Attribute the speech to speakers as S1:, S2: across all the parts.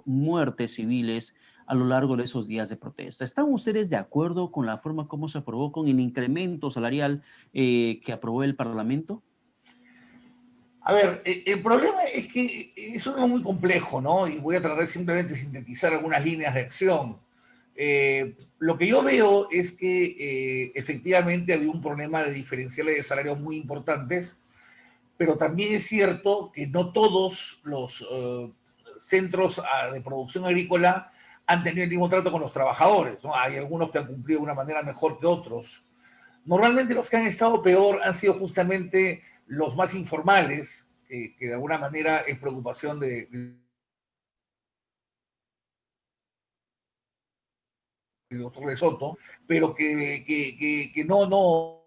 S1: muertes civiles a lo largo de esos días de protesta. ¿Están ustedes de acuerdo con la forma como se aprobó, con el incremento salarial que aprobó el Parlamento?
S2: A ver, el problema es que es algo muy complejo, ¿no? Y voy a tratar simplemente de sintetizar algunas líneas de acción. Lo que yo veo es que efectivamente había un problema de diferenciales de salarios muy importantes, pero también es cierto que no todos los centros de producción agrícola han tenido el mismo trato con los trabajadores, ¿no? Hay algunos que han cumplido de una manera mejor que otros. Normalmente los que han estado peor han sido justamente los más informales, que de alguna manera es preocupación del doctor de Soto, pero que no.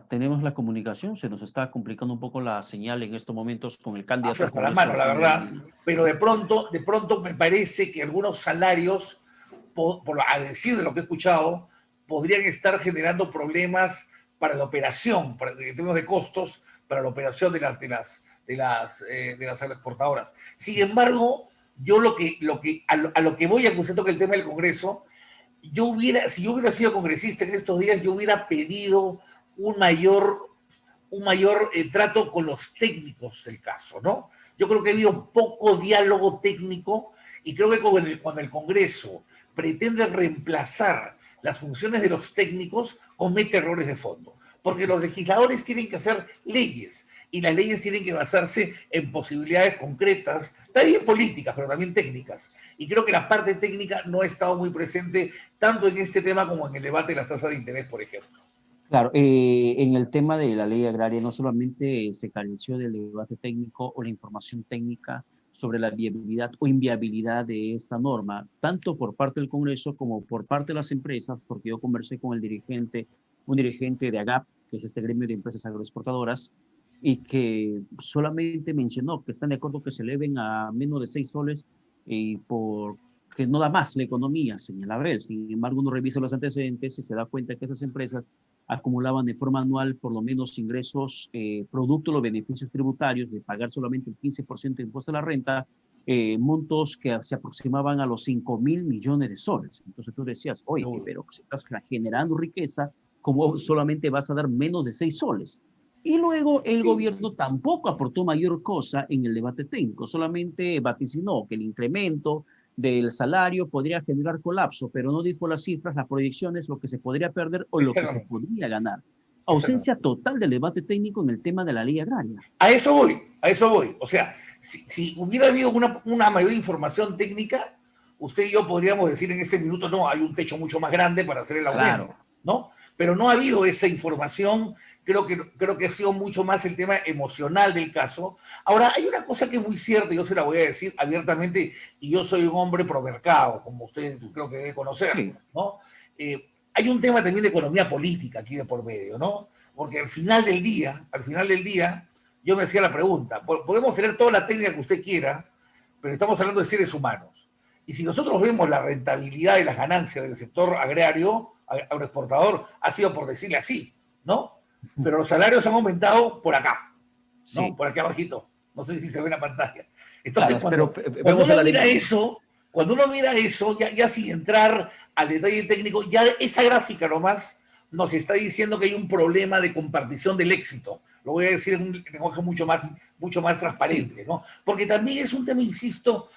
S1: Tenemos la comunicación, se nos está complicando un poco la señal en estos momentos con el candidato al
S2: Hasta las
S1: Congreso,
S2: manos, la
S1: Julio
S2: verdad,
S1: Medina.
S2: pero de pronto me parece que algunos salarios, a decir de lo que he escuchado, podrían estar generando problemas para la operación, en términos de costos, para la operación de las agroexportadoras. Sin embargo, yo a lo que voy, aunque que el tema del Congreso, si yo hubiera sido congresista en estos días, yo hubiera pedido un mayor trato con los técnicos del caso, ¿no? Yo creo que ha habido poco diálogo técnico y creo que cuando el Congreso pretende reemplazar las funciones de los técnicos, comete errores de fondo. Porque los legisladores tienen que hacer leyes y las leyes tienen que basarse en posibilidades concretas, también políticas, pero también técnicas. Y creo que la parte técnica no ha estado muy presente tanto en este tema como en el debate de las tasas de interés, por ejemplo.
S1: Claro, en el tema de la ley agraria no solamente se careció del debate técnico o la información técnica sobre la viabilidad o inviabilidad de esta norma, tanto por parte del Congreso como por parte de las empresas, porque yo conversé con un dirigente de AGAP, que es este gremio de empresas agroexportadoras, y que solamente mencionó que están de acuerdo que se eleven a menos de 6 soles por que no da más la economía, señala él. Sin embargo, uno revisa los antecedentes y se da cuenta que esas empresas acumulaban de forma anual por lo menos ingresos producto de los beneficios tributarios de pagar solamente el 15% de impuesto a la renta, montos que se aproximaban a los 5.000 millones de soles. Entonces tú decías, oye, pero si estás generando riqueza, ¿cómo solamente vas a dar menos de 6 soles? Y luego el gobierno tampoco aportó mayor cosa en el debate técnico, solamente vaticinó que el incremento del salario podría generar colapso, pero no dijo las cifras, las proyecciones, lo que se podría perder o lo que se
S2: Exactamente.
S1: podría ganar.
S2: Exactamente.
S1: Ausencia total del debate técnico en el tema de la ley agraria.
S2: A eso voy, a eso voy. O sea, si hubiera habido una mayor información técnica, usted y yo podríamos decir en este minuto, no, hay un techo mucho más grande para hacer el aumento,
S1: Claro.
S2: ¿no? Pero no ha habido esa información, creo que ha sido mucho más el tema emocional del caso. Ahora, hay una cosa que es muy cierta, yo se la voy a decir abiertamente, y yo soy un hombre promercado, como usted creo que debe conocer,
S1: Sí.
S2: ¿no? Hay un tema también de economía política aquí de por medio, ¿no? Porque al final del día, yo me hacía la pregunta, podemos tener toda la técnica que usted quiera, pero estamos hablando de seres humanos. Y si nosotros vemos la rentabilidad y las ganancias del sector agrario, agroexportador, ha sido por decirle así, ¿no? Pero los salarios han aumentado por acá, ¿no?
S1: Sí,
S2: Por aquí abajito. No sé si se ve en la pantalla. Entonces,
S1: claro, pero
S2: cuando
S1: vemos el
S2: uno mira
S1: arenglón.
S2: eso, ya sin entrar al detalle técnico, ya esa gráfica nomás nos está diciendo que hay un problema de compartición del éxito. Lo voy a decir en un lenguaje mucho más
S1: Sí,
S2: transparente, ¿no? Porque también es un tema, insisto,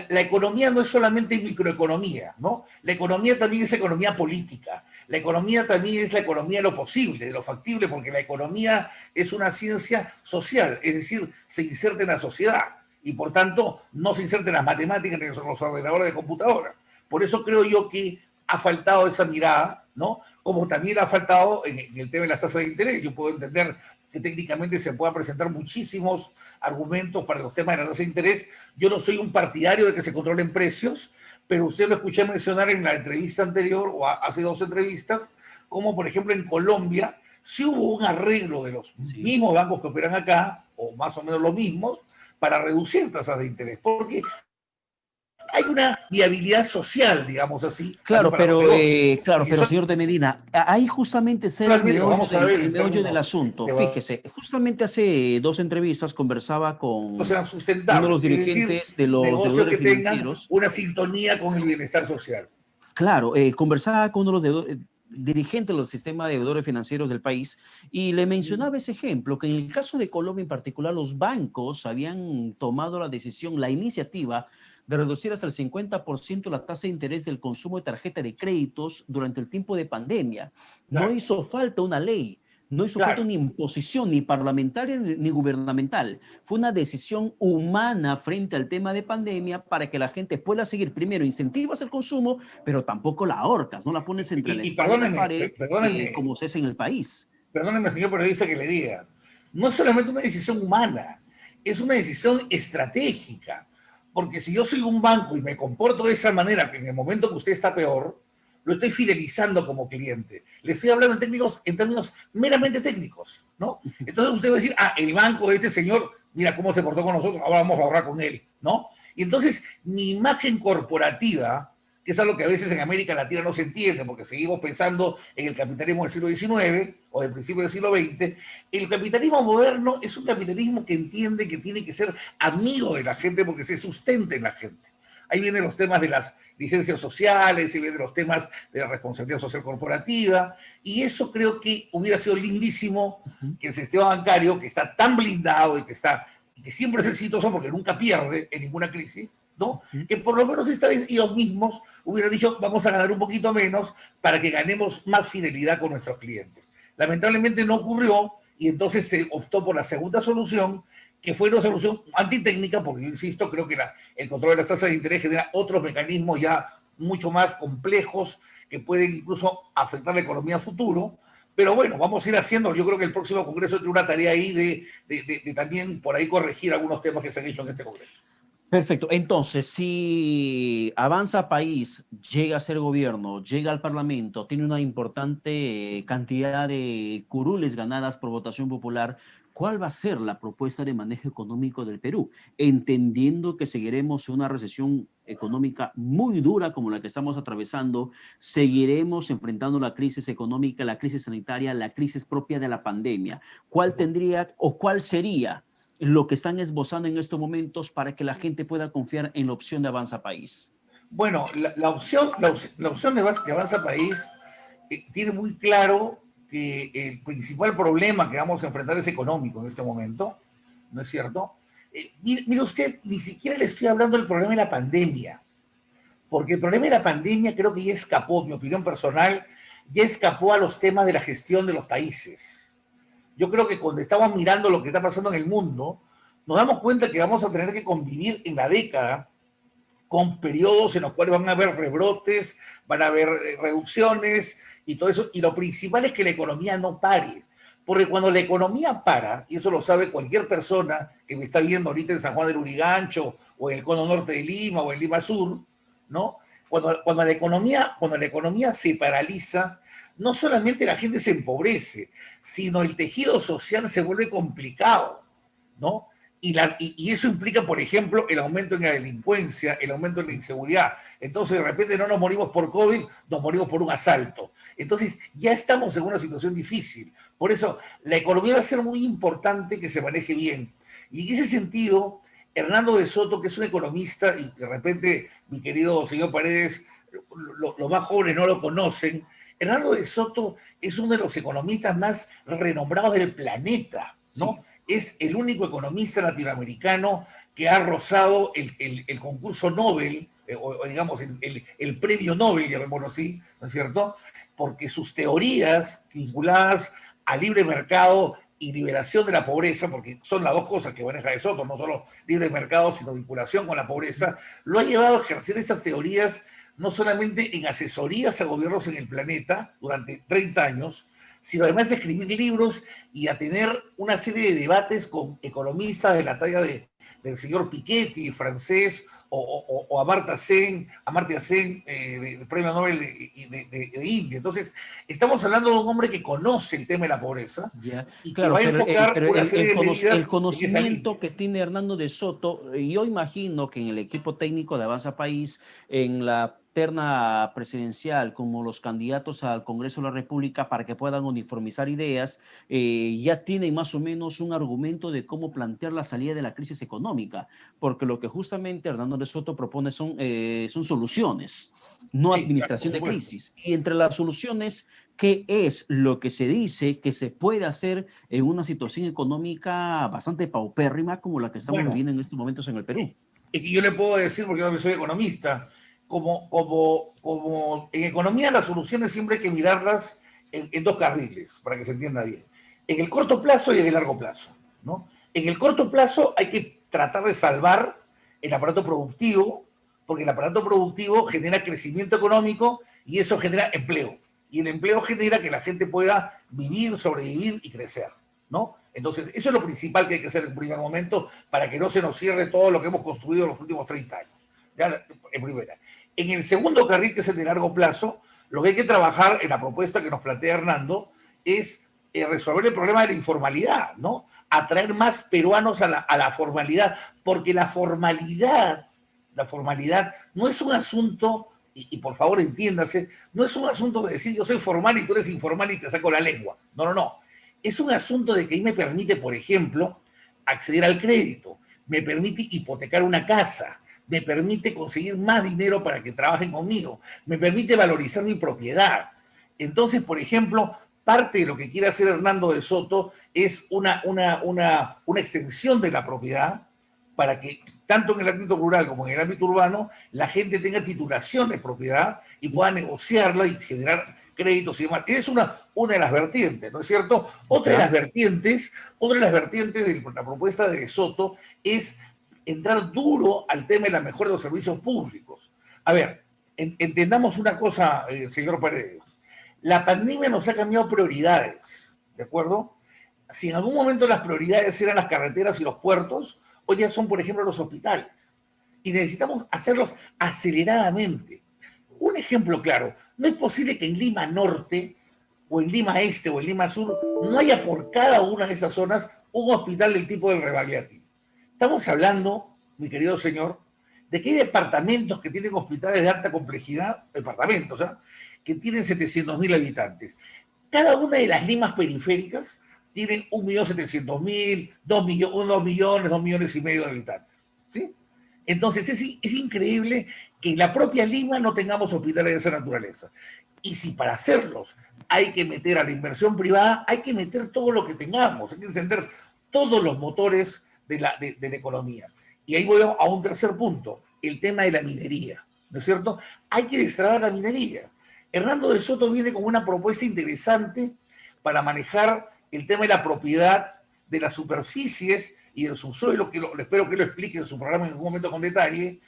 S2: la economía no es solamente microeconomía, ¿no? La economía también es economía política. La economía también es la economía de lo posible, de lo factible, porque la economía es una ciencia social, es decir, se inserta en la sociedad y por tanto no se inserta en las matemáticas ni en los ordenadores de computadora. Por eso creo yo que ha faltado esa mirada, ¿no? Como también ha faltado en el tema de las tasas de interés. Yo puedo entender que técnicamente se puedan presentar muchísimos argumentos para los temas de la tasa de interés. Yo no soy un partidario de que se controlen precios, pero usted lo escuché mencionar en la entrevista anterior o hace 2 entrevistas, como por ejemplo en Colombia, sí hubo un arreglo de los
S1: sí.
S2: mismos bancos que operan acá, o más o menos los mismos, para reducir tasas de interés. Porque hay una viabilidad social, digamos así, también
S1: Claro,
S2: para los negocios. Y si son
S1: señor de Medina, ahí justamente ese era
S2: las mínimos, vamos a ver
S1: el
S2: en
S1: meollo del
S2: términos
S1: asunto.
S2: de
S1: Fíjese, justamente hace dos entrevistas conversaba
S2: no
S1: con
S2: sean
S1: uno de
S2: sustentables,
S1: los
S2: es decir,
S1: dirigentes de los
S2: negocios
S1: deudores
S2: que tengan
S1: financieros.
S2: una sintonía con el bienestar social.
S1: Claro, conversaba con uno de los dirigentes de los sistemas de deudores financieros del país y le mencionaba ese ejemplo, que en el caso de Colombia en particular, los bancos habían tomado la decisión, la iniciativa de reducir hasta el 50% la tasa de interés del consumo de tarjeta de créditos durante el tiempo de pandemia. No
S2: Claro,
S1: hizo falta una ley, no hizo falta
S2: claro.
S1: una imposición ni parlamentaria ni gubernamental. Fue una decisión humana frente al tema de pandemia para que la gente pueda seguir, primero, incentivas el consumo, pero tampoco la ahorcas, no la pones entre la
S2: Y
S1: espada y la
S2: perdóneme,
S1: pared,
S2: perdóneme,
S1: como se hace en el país.
S2: perdóneme, señor periodista, que le diga, no es solamente una decisión humana, es una decisión estratégica. Porque si yo soy un banco y me comporto de esa manera, que en el momento que usted está peor, lo estoy fidelizando como cliente. Le estoy hablando en términos meramente técnicos, ¿no? Entonces usted va a decir, ah, el banco de este señor, mira cómo se portó con nosotros, ahora vamos a ahorrar con él, ¿no? Y entonces mi imagen corporativa, que es algo que a veces en América Latina no se entiende, porque seguimos pensando en el capitalismo del siglo XIX o del principio del siglo XX, el capitalismo moderno es un capitalismo que entiende que tiene que ser amigo de la gente porque se sustenta en la gente. Ahí vienen los temas de las licencias sociales, ahí vienen los temas de la responsabilidad social corporativa, y eso creo que hubiera sido lindísimo que el sistema bancario, que está tan blindado y que siempre es exitoso porque nunca pierde en ninguna crisis, ¿no? Que por lo menos esta vez ellos mismos hubieran dicho, vamos a ganar un poquito menos para que ganemos más fidelidad con nuestros clientes. Lamentablemente no ocurrió y entonces se optó por la segunda solución, que fue una solución antitécnica, porque yo insisto, creo que el control de las tasas de interés genera otros mecanismos ya mucho más complejos que pueden incluso afectar la economía a futuro. Pero bueno, vamos a ir haciendo. Yo creo que el próximo Congreso tiene una tarea ahí de también por ahí corregir algunos temas que se han hecho en este Congreso.
S1: Perfecto. Entonces, si Avanza País llega a ser gobierno, llega al Parlamento, tiene una importante cantidad de curules ganadas por votación popular, ¿cuál va a ser la propuesta de manejo económico del Perú? Entendiendo que seguiremos una recesión económica muy dura como la que estamos atravesando, seguiremos enfrentando la crisis económica, la crisis sanitaria, la crisis propia de la pandemia. ¿Cuál tendría o cuál sería lo que están esbozando en estos momentos para que la gente pueda confiar en la opción de Avanza País?
S2: Bueno, la opción de Avanza País tiene muy claro que el principal problema que vamos a enfrentar es económico en este momento, ¿no es cierto? Mire usted, ni siquiera le estoy hablando del problema de la pandemia, porque el problema de la pandemia creo que ya escapó, mi opinión personal, ya escapó a los temas de la gestión de los países. Yo creo que cuando estamos mirando lo que está pasando en el mundo, nos damos cuenta que vamos a tener que convivir en la década con periodos en los cuales van a haber rebrotes, van a haber reducciones y todo eso. Y lo principal es que la economía no pare. Porque cuando la economía para, y eso lo sabe cualquier persona que me está viendo ahorita en San Juan del Urigancho, o en el cono norte de Lima, o en Lima Sur, ¿no? Cuando la economía se paraliza, no solamente la gente se empobrece, sino el tejido social se vuelve complicado, ¿no? Y eso implica, por ejemplo, el aumento en la delincuencia, el aumento en la inseguridad. Entonces, de repente no nos morimos por COVID, nos morimos por un asalto. Entonces, ya estamos en una situación difícil. Por eso, la economía va a ser muy importante que se maneje bien. Y en ese sentido, Hernando de Soto, que es un economista, y de repente, mi querido señor Paredes, los más jóvenes no lo conocen, Hernando de Soto es uno de los economistas más renombrados del planeta,
S1: Sí.
S2: ¿no? Es el único economista latinoamericano que ha rozado el concurso Nobel, o digamos el premio Nobel, llamémoslo así, ¿no es cierto? Porque sus teorías vinculadas al libre mercado y liberación de la pobreza, porque son las dos cosas que maneja de Soto, no solo libre mercado, sino vinculación con la pobreza, lo ha llevado a ejercer estas teorías no solamente en asesorías a gobiernos en el planeta durante 30 años, sino además a escribir libros y a tener una serie de debates con economistas de la talla del señor Piketty, francés, o Amartya Sen, del Premio Nobel de India. Entonces, estamos hablando de un hombre que conoce el tema de la pobreza
S1: Ya,
S2: y que va
S1: claro,
S2: a enfocar una serie de
S1: el
S2: medidas en esa
S1: conocimiento
S2: línea.
S1: que tiene Hernando de Soto, yo imagino que en el equipo técnico de Avanza País, en la terna presidencial, como los candidatos al Congreso de la República, para que puedan uniformizar ideas, ya tienen más o menos un argumento de cómo plantear la salida de la crisis económica, porque lo que justamente Hernando de Soto propone son soluciones, no
S2: Sí, claro, por
S1: administración de
S2: supuesto.
S1: crisis. Y entre las soluciones, ¿qué es lo que se dice que se puede hacer en una situación económica bastante paupérrima como la que estamos
S2: Bueno,
S1: viviendo en estos momentos en el Perú?
S2: es que yo le puedo decir, porque yo no soy economista, como en economía las soluciones siempre hay que mirarlas en dos carriles, para que se entienda bien. En el corto plazo y en el largo plazo, ¿no? En el corto plazo hay que tratar de salvar el aparato productivo, porque el aparato productivo genera crecimiento económico y eso genera empleo. Y el empleo genera que la gente pueda vivir, sobrevivir y crecer, ¿no? Entonces, eso es lo principal que hay que hacer en primer momento para que no se nos cierre todo lo que hemos construido en los últimos 30 años. Ya, en primera. En el segundo carril, que es el de largo plazo, lo que hay que trabajar en la propuesta que nos plantea Hernando es resolver el problema de la informalidad, ¿no? Atraer más peruanos a la formalidad, porque la formalidad no es un asunto, y por favor entiéndase, no es un asunto de decir yo soy formal y tú eres informal y te saco la lengua. No, no, no. Es un asunto de que ahí me permite, por ejemplo, acceder al crédito, me permite hipotecar una casa, me permite conseguir más dinero para que trabajen conmigo, me permite valorizar mi propiedad. Entonces, por ejemplo, parte de lo que quiere hacer Hernando de Soto es una extensión de la propiedad para que tanto en el ámbito rural como en el ámbito urbano la gente tenga titulación de propiedad y pueda negociarla y generar créditos y demás. Es una de las vertientes, ¿no es cierto?
S1: ¿Ya?
S2: Otra de las vertientes de la propuesta de Soto es entrar duro al tema de la mejora de los servicios públicos. A ver, entendamos una cosa, señor Paredes. La pandemia nos ha cambiado prioridades, ¿de acuerdo? Si en algún momento las prioridades eran las carreteras y los puertos, hoy ya son, por ejemplo, los hospitales. Y necesitamos hacerlos aceleradamente. Un ejemplo claro, no es posible que en Lima Norte, o en Lima Este, o en Lima Sur, no haya por cada una de esas zonas un hospital del tipo del Rebagliati. Estamos hablando, mi querido señor, de que hay departamentos que tienen hospitales de alta complejidad, departamentos, ¿eh? Que tienen 700.000 habitantes. Cada una de las limas periféricas tienen 1.700.000, 2 millones, 2,5 millones de habitantes. ¿Sí? Entonces es increíble que en la propia Lima no tengamos hospitales de esa naturaleza. Y si para hacerlos hay que meter a la inversión privada, hay que meter todo lo que tengamos, hay que encender todos los motores de la economía. Y ahí voy a un tercer punto, el tema de la minería, ¿no es cierto? Hay que destrabar la minería. Hernando de Soto viene con una propuesta interesante para manejar el tema de la propiedad de las superficies y del subsuelo, que espero que lo explique en su programa en algún momento con detalle,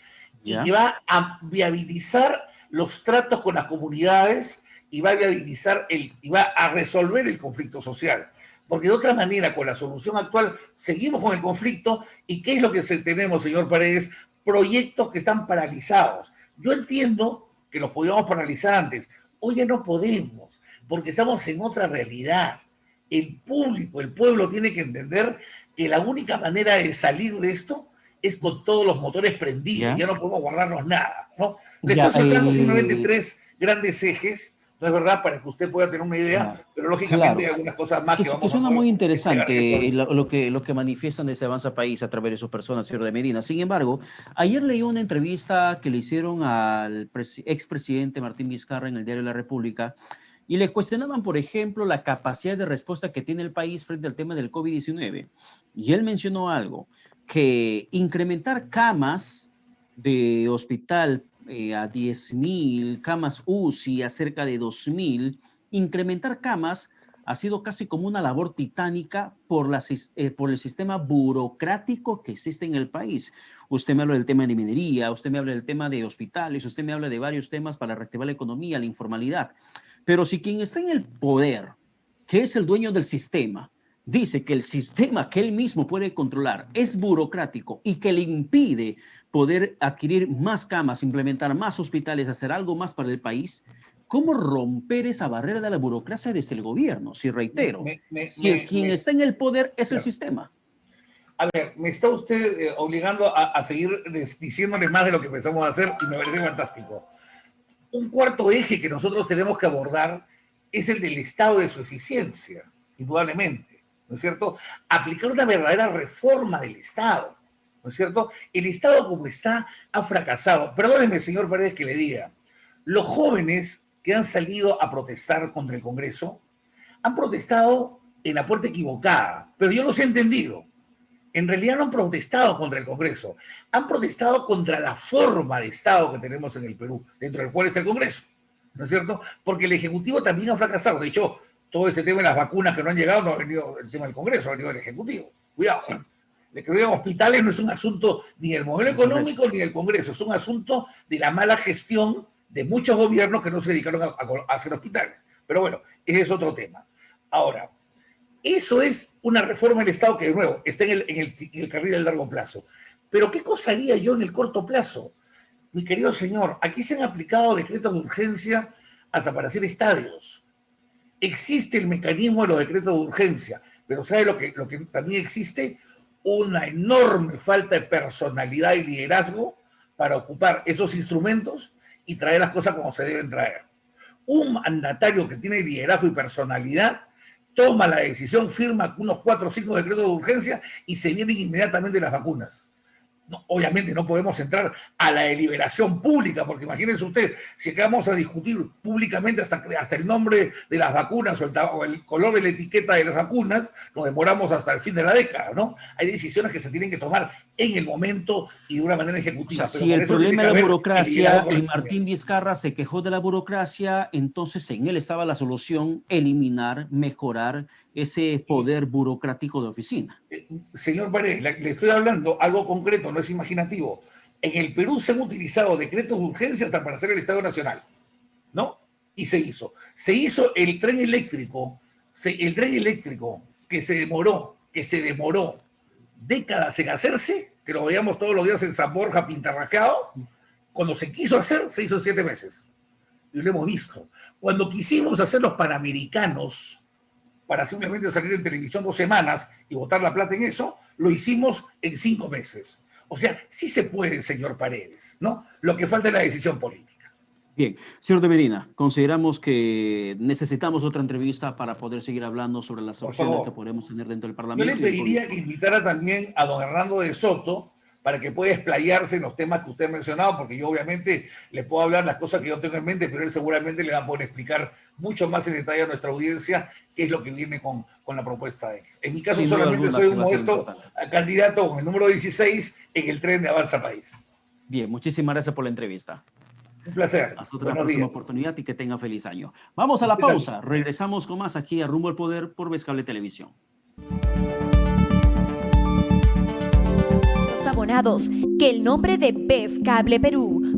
S2: y que
S1: ¿Ya?
S2: va a viabilizar los tratos con las comunidades y va a viabilizar y va a resolver el conflicto social. Porque de otra manera, con la solución actual, seguimos con el conflicto y ¿qué es lo que tenemos, señor Paredes? Proyectos que están paralizados. Yo entiendo que los podíamos paralizar antes. Hoy ya no podemos, porque estamos en otra realidad. El público, el pueblo tiene que entender que la única manera de salir de esto es con todos los motores prendidos,
S1: ¿Ya?
S2: ya no podemos guardarnos nada, ¿no? Le
S1: Ya,
S2: estoy sacando simplemente tres grandes ejes, ¿no es verdad? Para que usted pueda tener una idea,
S1: ya,
S2: pero lógicamente
S1: claro.
S2: hay algunas cosas más que
S1: Que
S2: vamos a
S1: suena
S2: poder
S1: muy
S2: desplegar en estos
S1: interesante
S2: días.
S1: lo que manifiestan desde Avanza País a través de sus personas, señor de Medina. Sin embargo, ayer leí una entrevista que le hicieron al expresidente Martín Vizcarra en el diario La República y le cuestionaban, por ejemplo, la capacidad de respuesta que tiene el país frente al tema del COVID-19. Y él mencionó algo, que incrementar camas de hospital a 10.000, camas UCI a cerca de 2.000, incrementar camas ha sido casi como una labor titánica por el sistema burocrático que existe en el país. Usted me habla del tema de minería, usted me habla del tema de hospitales, usted me habla de varios temas para reactivar la economía, la informalidad. Pero si quien está en el poder, que es el dueño del sistema, dice que el sistema que él mismo puede controlar es burocrático y que le impide poder adquirir más camas, implementar más hospitales, hacer algo más para el país, ¿cómo romper esa barrera de la burocracia desde el gobierno? Si reitero, si quien está en el poder es el sistema.
S2: A ver, me está usted obligando a seguir diciéndole más de lo que pensamos hacer y me parece fantástico. Un cuarto eje que nosotros tenemos que abordar es el del estado de su eficiencia, indudablemente, ¿no es cierto? Aplicar una verdadera reforma del Estado, ¿no es cierto? El Estado como está ha fracasado. Perdóneme, señor Paredes, que le diga, los jóvenes que han salido a protestar contra el Congreso han protestado en la puerta equivocada, pero yo los he entendido. En realidad no han protestado contra el Congreso, han protestado contra la forma de Estado que tenemos en el Perú, dentro del cual está el Congreso, ¿no es cierto? Porque el Ejecutivo también ha fracasado. De hecho, todo ese tema de las vacunas que no han llegado no ha venido el tema del Congreso, ha venido del Ejecutivo. Cuidado. De que no hayan hospitales no es un asunto ni del modelo económico ni del Congreso, es un asunto de la mala gestión de muchos gobiernos que no se dedicaron a hacer hospitales. Pero bueno, ese es otro tema. Ahora, eso es una reforma del Estado que, de nuevo, está en el carril del largo plazo. Pero ¿qué cosa haría yo en el corto plazo? Mi querido señor, aquí se han aplicado decretos de urgencia hasta para hacer estadios. Existe el mecanismo de los decretos de urgencia, pero ¿sabe lo que también existe? Una enorme falta de personalidad y liderazgo para ocupar esos instrumentos y traer las cosas como se deben traer. Un mandatario que tiene liderazgo y personalidad toma la decisión, firma unos 4 o 5 decretos de urgencia y se vienen inmediatamente las vacunas. No, obviamente no podemos entrar a la deliberación pública, porque imagínense usted, si acabamos a discutir públicamente hasta el nombre de las vacunas o el color de la etiqueta de las vacunas, nos demoramos hasta el fin de la década, ¿no? Hay decisiones que se tienen que tomar en el momento y de una manera ejecutiva.
S1: O sea, si el problema de la burocracia, y Martín Vizcarra se quejó de la burocracia, entonces en él estaba la solución: eliminar, mejorar ese poder burocrático de oficina.
S2: Señor Paredes, le estoy hablando algo concreto, no es imaginativo. En el Perú se han utilizado decretos de urgencia hasta para hacer el Estado Nacional, ¿no? Y se hizo. Se hizo el tren eléctrico que se demoró décadas en hacerse, que lo veíamos todos los días en San Borja pintarrajeado. Cuando se quiso hacer, se hizo en 7 meses. Y lo hemos visto. Cuando quisimos hacer los Panamericanos, para simplemente salir en televisión 2 semanas y botar la plata en eso, lo hicimos en 5 meses. O sea, sí se puede, señor Paredes, ¿no? Lo que falta es la decisión política.
S1: Bien, señor de Medina, consideramos que necesitamos otra entrevista para poder seguir hablando sobre las opciones que podemos tener dentro del Parlamento.
S2: Yo le pediría que invitara también a don Hernando de Soto para que pueda explayarse en los temas que usted ha mencionado, porque yo obviamente le puedo hablar las cosas que yo tengo en mente, pero él seguramente le va a poder explicar mucho más en detalle a nuestra audiencia qué es lo que viene con la propuesta de él. En mi caso, sin solamente soy un modesto candidato con el número 16 en el tren de Avanza País.
S1: Bien, muchísimas gracias por la entrevista.
S2: Un placer.
S1: Hasta otra próxima oportunidad y que tenga feliz año. Vamos a la pausa. Regresamos con más aquí a Rumbo al Poder por Vez Cable Televisión.
S3: Abonados, que el nombre de Vez Cable Perú